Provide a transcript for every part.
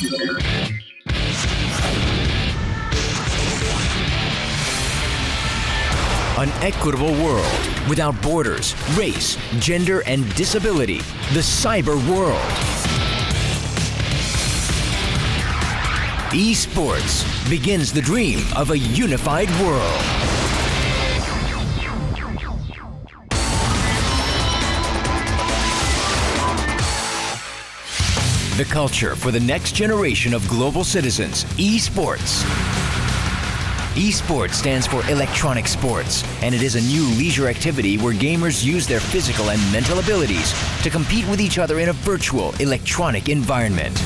An equitable world without borders, race, gender, and disability. The cyber world. Esports begins the dream of a unified world. The culture for the next generation of global citizens. Esports. Esports stands for electronic sports, and it is a new leisure activity where gamers use their physical and mental abilities to compete with each other in a virtual electronic environment.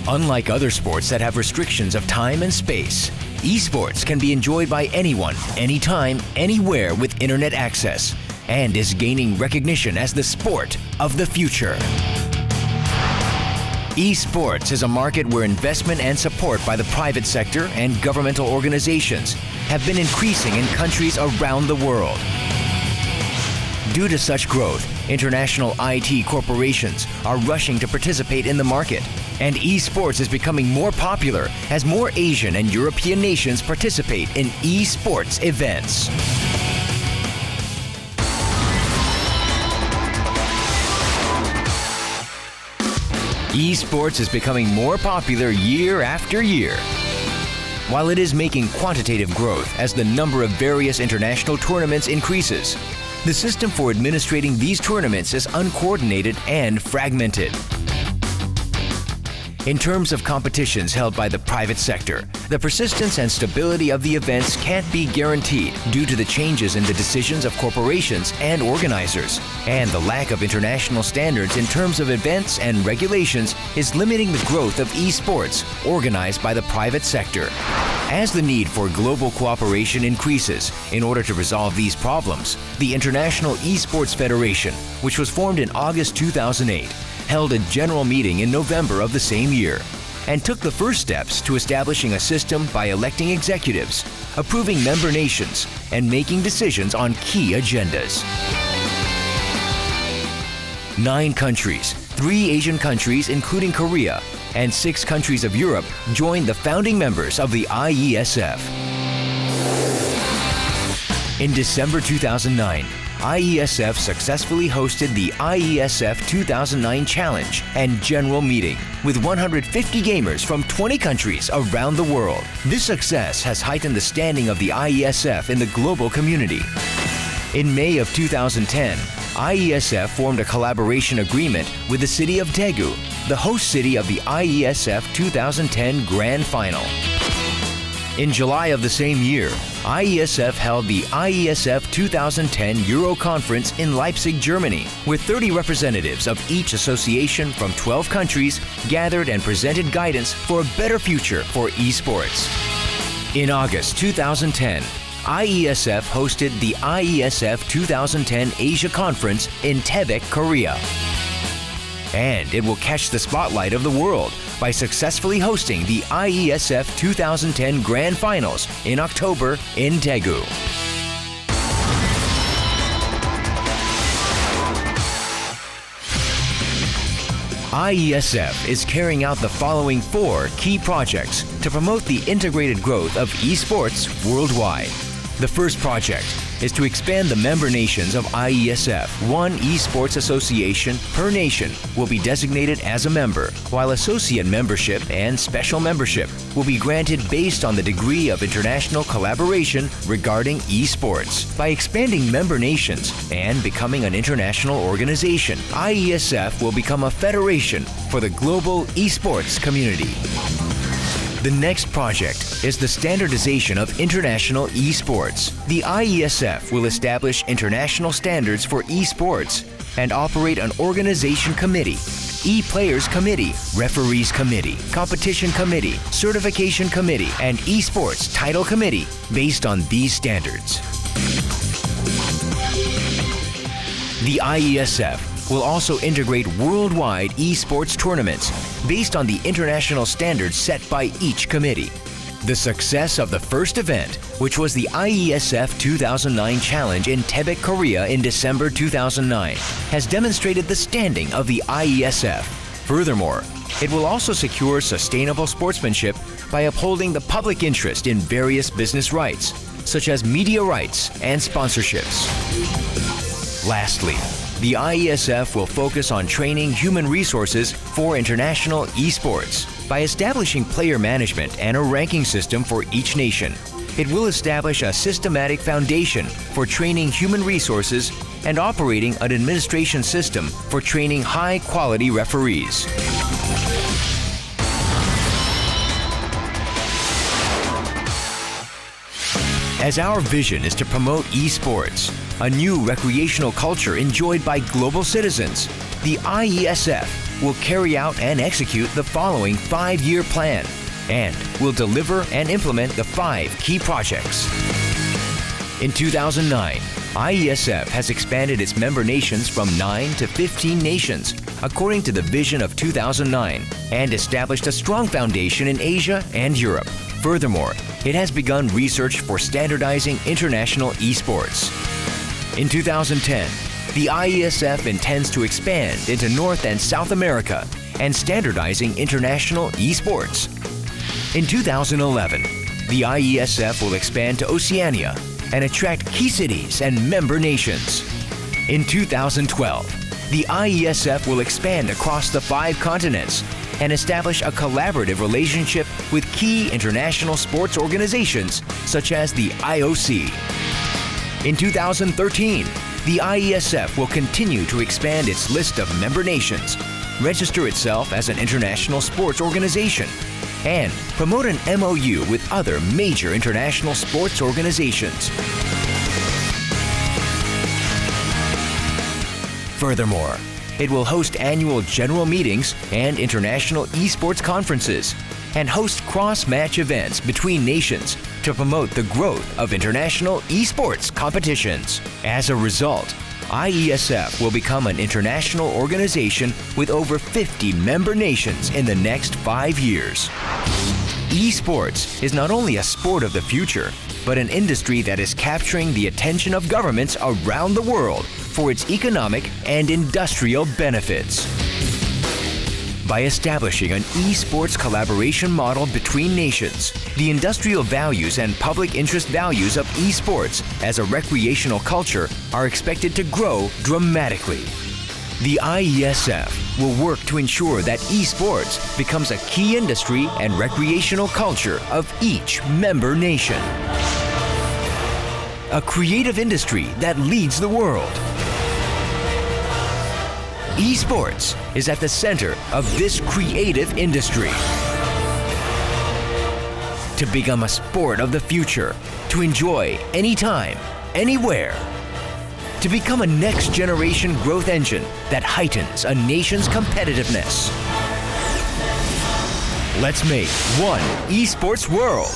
Unlike other sports that have restrictions of time and space, esports can be enjoyed by anyone, anytime, anywhere with internet access, and is gaining recognition as the sport of the future. Esports is a market where investment and support by the private sector and governmental organizations have been increasing in countries around the world. Due to such growth, international IT corporations are rushing to participate in the market, and esports is becoming more popular as more Asian and European nations participate in esports events. Esports is becoming more popular year after year. While it is making quantitative growth as the number of various international tournaments increases, the system for administrating these tournaments is uncoordinated and fragmented. In terms of competitions held by the private sector, the persistence and stability of the events can't be guaranteed due to the changes in the decisions of corporations and organizers, and the lack of international standards in terms of events and regulations is limiting the growth of esports organized by the private sector. As the need for global cooperation increases in order to resolve these problems, the International Esports Federation, which was formed in August 2008, held a general meeting in November of the same year and took the first steps to establishing a system by electing executives, approving member nations, and making decisions on key agendas. 9 countries, 3 Asian countries including Korea, and 6 countries of Europe joined the founding members of the IeSF. In December 2009, IeSF successfully hosted the IeSF 2009 Challenge and General Meeting with 150 gamers from 20 countries around the world. This success has heightened the standing of the IeSF in the global community. In May of 2010, IeSF formed a collaboration agreement with the city of Daegu, the host city of the IeSF 2010 Grand Final. In July of the same year, IeSF held the IeSF 2010 Euro Conference in Leipzig, Germany, where 30 representatives of each association from 12 countries gathered and presented guidance for a better future for esports. In August 2010, IeSF hosted the IeSF 2010 Asia Conference in Taebaek, Korea. And it will catch the spotlight of the world by successfully hosting the IeSF 2010 Grand Finals in October in Daegu. IeSF is carrying out the following 4 key projects to promote the integrated growth of esports worldwide. The first project is to expand the member nations of IeSF. 1 esports association per nation will be designated as a member, while associate membership and special membership will be granted based on the degree of international collaboration regarding esports. By expanding member nations and becoming an international organization, IeSF will become a federation for the global esports community. The next project is the standardization of international esports. The IeSF will establish international standards for esports and operate an organization committee, e-players committee, referees committee, competition committee, certification committee, and esports title committee based on these standards. The IeSF will also integrate worldwide esports tournaments based on the international standards set by each committee. The success of the first event, which was the IeSF 2009 Challenge in Taebaek, Korea in December 2009, has demonstrated the standing of the IeSF. Furthermore, it will also secure sustainable sportsmanship by upholding the public interest in various business rights, such as media rights and sponsorships. Lastly, the IeSF will focus on training human resources for international esports by establishing player management and a ranking system for each nation. It will establish a systematic foundation for training human resources and operating an administration system for training high-quality referees. As our vision is to promote esports, a new recreational culture enjoyed by global citizens, the IeSF will carry out and execute the following 5-year plan and will deliver and implement the 5 key projects. In 2009, IeSF has expanded its member nations from 9 to 15 nations according to the vision of 2009 and established a strong foundation in Asia and Europe. Furthermore, it has begun research for standardizing international esports. In 2010, the IeSF intends to expand into North and South America and standardizing international esports. In 2011, the IeSF will expand to Oceania and attract key cities and member nations. In 2012, the IeSF will expand across the 5 continents and establish a collaborative relationship with key international sports organizations such as the IOC. In 2013, the IeSF will continue to expand its list of member nations, register itself as an international sports organization, and promote an MOU with other major international sports organizations. Furthermore, it will host annual general meetings and international esports conferences and host cross-match events between nations to promote the growth of international esports competitions. As a result, IeSF will become an international organization with over 50 member nations in the next 5 years. Esports is not only a sport of the future, but an industry that is capturing the attention of governments around the world for its economic and industrial benefits. By establishing an esports collaboration model between nations, the industrial values and public interest values of esports as a recreational culture are expected to grow dramatically. The IeSF will work to ensure that esports becomes a key industry and recreational culture of each member nation. A creative industry that leads the world. Esports is at the center of this creative industry. To become a sport of the future, to enjoy anytime, anywhere. To become a next-generation growth engine that heightens a nation's competitiveness. Let's make one esports world.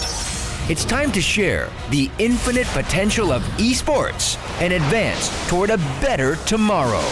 It's time to share the infinite potential of esports and advance toward a better tomorrow.